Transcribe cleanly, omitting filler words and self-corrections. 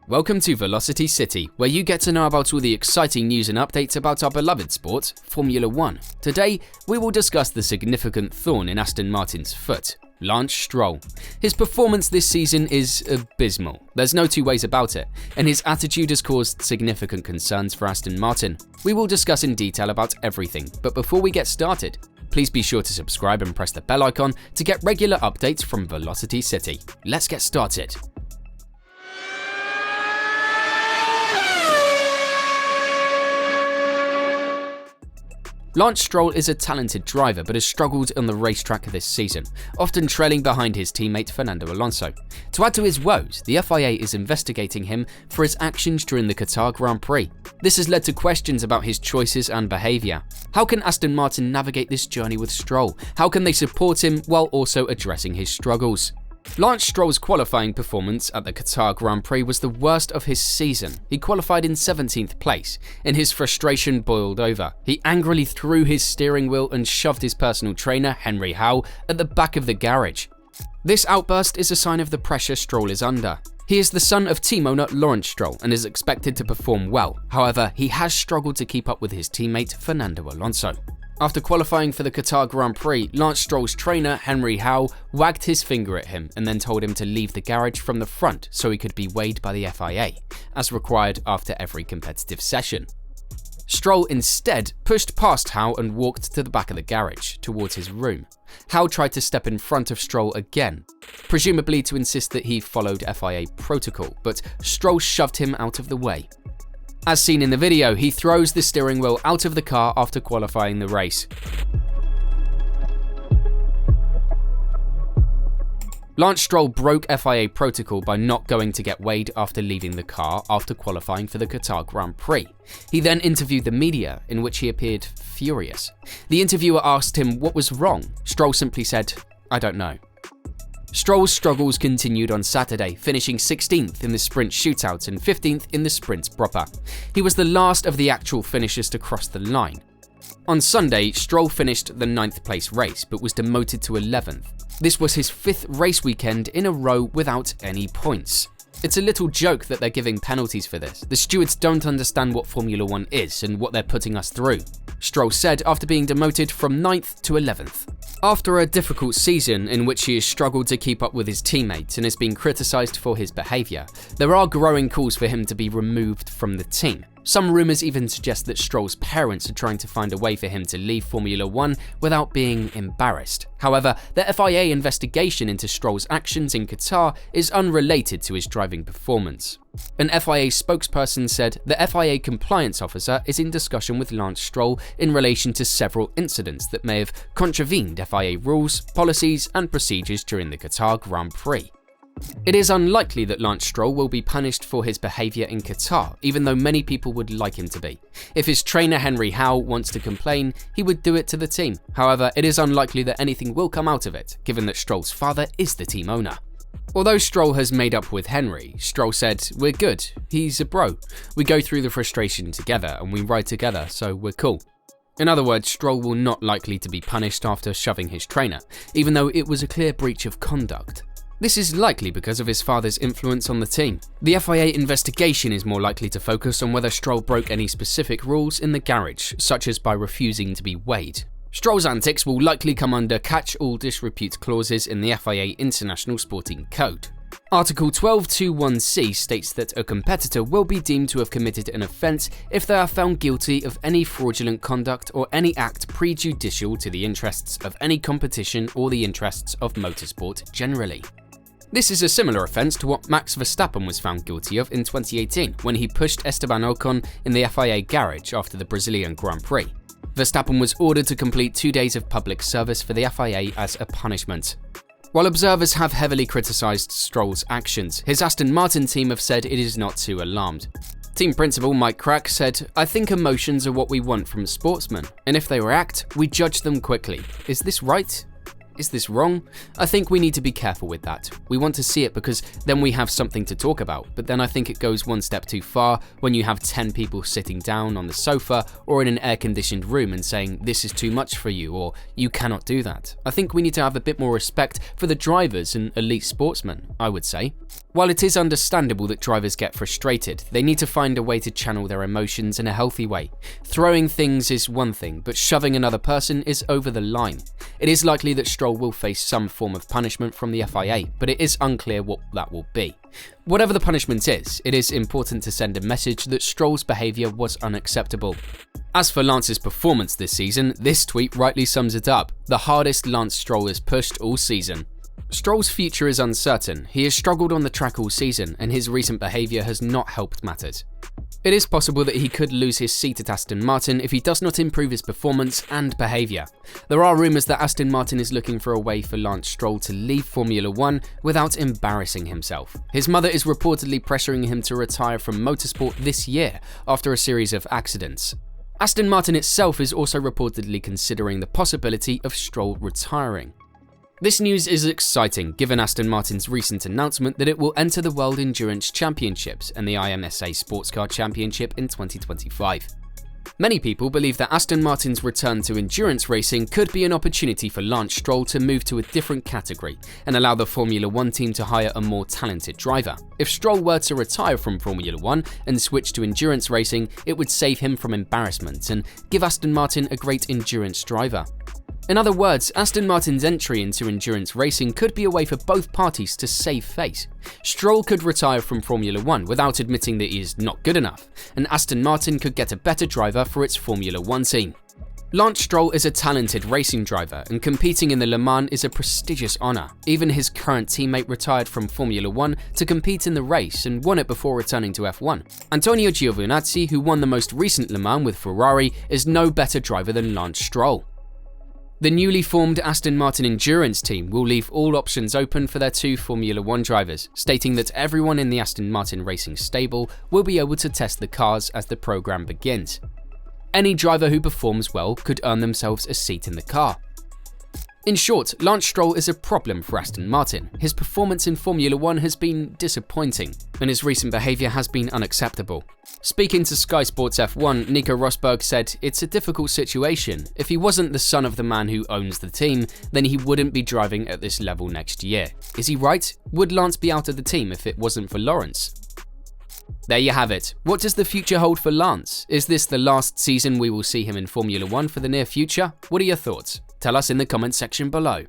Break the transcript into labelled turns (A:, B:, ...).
A: Welcome to Velocity City, where you get to know about all the exciting news and updates about our beloved sport, Formula 1. Today, we will discuss the significant thorn in Aston Martin's foot, Lance Stroll. His performance this season is abysmal, there's no two ways about it, and his attitude has caused significant concerns for Aston Martin. We will discuss in detail about everything, but before we get started, please be sure to subscribe and press the bell icon to get regular updates from Velocity City. Let's get started. Lance Stroll is a talented driver but has struggled on the racetrack this season, often trailing behind his teammate Fernando Alonso. To add to his woes, the FIA is investigating him for his actions during the Qatar Grand Prix. This has led to questions about his choices and behaviour. How can Aston Martin navigate this journey with Stroll? How can they support him while also addressing his struggles? Lance Stroll's qualifying performance at the Qatar Grand Prix was the worst of his season. He qualified in 17th place, and his frustration boiled over. He angrily threw his steering wheel and shoved his personal trainer, Henry Howe, at the back of the garage. This outburst is a sign of the pressure Stroll is under. He is the son of team owner Lance Stroll and is expected to perform well. However, he has struggled to keep up with his teammate Fernando Alonso. After qualifying for the Qatar Grand Prix, Lance Stroll's trainer, Henry Howe, wagged his finger at him and then told him to leave the garage from the front so he could be weighed by the FIA, as required after every competitive session. Stroll instead pushed past Howe and walked to the back of the garage, towards his room. Howe tried to step in front of Stroll again, presumably to insist that he followed FIA protocol, but Stroll shoved him out of the way. As seen in the video, he throws the steering wheel out of the car after qualifying the race. Lance Stroll broke FIA protocol by not going to get weighed after leaving the car after qualifying for the Qatar Grand Prix. He then interviewed the media, in which he appeared furious. The interviewer asked him what was wrong. Stroll simply said, "I don't know." Stroll's struggles continued on Saturday, finishing 16th in the sprint shootout and 15th in the sprint proper. He was the last of the actual finishers to cross the line. On Sunday, Stroll finished the 9th place race but was demoted to 11th. This was his 5th race weekend in a row without any points. It's a little joke that they're giving penalties for this. The stewards don't understand what Formula 1 is and what they're putting us through, Stroll said after being demoted from 9th to 11th. After a difficult season in which he has struggled to keep up with his teammates and has been criticised for his behaviour, there are growing calls for him to be removed from the team. Some rumours even suggest that Stroll's parents are trying to find a way for him to leave Formula 1 without being embarrassed. However, the FIA investigation into Stroll's actions in Qatar is unrelated to his driving performance. An FIA spokesperson said the FIA compliance officer is in discussion with Lance Stroll in relation to several incidents that may have contravened FIA rules, policies and procedures during the Qatar Grand Prix. It is unlikely that Lance Stroll will be punished for his behaviour in Qatar, even though many people would like him to be. If his trainer Henry Howe wants to complain, he would do it to the team. However, it is unlikely that anything will come out of it, given that Stroll's father is the team owner. Although Stroll has made up with Henry, Stroll said, "We're good, he's a bro. We go through the frustration together and we ride together, so we're cool." In other words, Stroll will not likely to be punished after shoving his trainer, even though it was a clear breach of conduct. This is likely because of his father's influence on the team. The FIA investigation is more likely to focus on whether Stroll broke any specific rules in the garage, such as by refusing to be weighed. Stroll's antics will likely come under catch-all disrepute clauses in the FIA International Sporting Code. Article 12.2.1c states that a competitor will be deemed to have committed an offence if they are found guilty of any fraudulent conduct or any act prejudicial to the interests of any competition or the interests of motorsport generally. This is a similar offence to what Max Verstappen was found guilty of in 2018 when he pushed Esteban Ocon in the FIA garage after the Brazilian Grand Prix. Verstappen was ordered to complete 2 days of public service for the FIA as a punishment. While observers have heavily criticised Stroll's actions, his Aston Martin team have said it is not too alarmed. Team principal Mike Crack said, "I think emotions are what we want from sportsmen, and if they react, we judge them quickly. Is this right? Is this wrong? I think we need to be careful with that. We want to see it because then we have something to talk about, but then I think it goes one step too far when you have 10 people sitting down on the sofa or in an air-conditioned room and saying, this is too much for you, or you cannot do that. I think we need to have a bit more respect for the drivers and elite sportsmen, I would say. While it is understandable that drivers get frustrated, they need to find a way to channel their emotions in a healthy way. Throwing things is one thing, but shoving another person is over the line. It is likely that Stroll will face some form of punishment from the FIA, but it is unclear what that will be. Whatever the punishment is, it is important to send a message that Stroll's behaviour was unacceptable. As for Lance's performance this season, this tweet rightly sums it up: the hardest Lance Stroll has pushed all season. Stroll's future is uncertain. He has struggled on the track all season, and his recent behaviour has not helped matters. It is possible that he could lose his seat at Aston Martin if he does not improve his performance and behaviour. There are rumours that Aston Martin is looking for a way for Lance Stroll to leave Formula 1 without embarrassing himself. His mother is reportedly pressuring him to retire from motorsport this year after a series of accidents. Aston Martin itself is also reportedly considering the possibility of Stroll retiring. This news is exciting given Aston Martin's recent announcement that it will enter the World Endurance Championships and the IMSA Sports Car Championship in 2025. Many people believe that Aston Martin's return to endurance racing could be an opportunity for Lance Stroll to move to a different category and allow the Formula 1 team to hire a more talented driver. If Stroll were to retire from Formula 1 and switch to endurance racing, it would save him from embarrassment and give Aston Martin a great endurance driver. In other words, Aston Martin's entry into endurance racing could be a way for both parties to save face. Stroll could retire from Formula 1 without admitting that he is not good enough, and Aston Martin could get a better driver for its Formula 1 team. Lance Stroll is a talented racing driver, and competing in the Le Mans is a prestigious honour. Even his current teammate retired from Formula 1 to compete in the race and won it before returning to F1. Antonio Giovinazzi, who won the most recent Le Mans with Ferrari, is no better driver than Lance Stroll. The newly formed Aston Martin Endurance team will leave all options open for their two Formula 1 drivers, stating that everyone in the Aston Martin Racing stable will be able to test the cars as the program begins. Any driver who performs well could earn themselves a seat in the car. In short, Lance Stroll is a problem for Aston Martin. His performance in Formula 1 has been disappointing, and his recent behaviour has been unacceptable. Speaking to Sky Sports F1, Nico Rosberg said, "It's a difficult situation. If he wasn't the son of the man who owns the team, then he wouldn't be driving at this level next year." Is he right? Would Lance be out of the team if it wasn't for Lawrence? There you have it. What does the future hold for Lance? Is this the last season we will see him in Formula 1 for the near future? What are your thoughts? Tell us in the comments section below.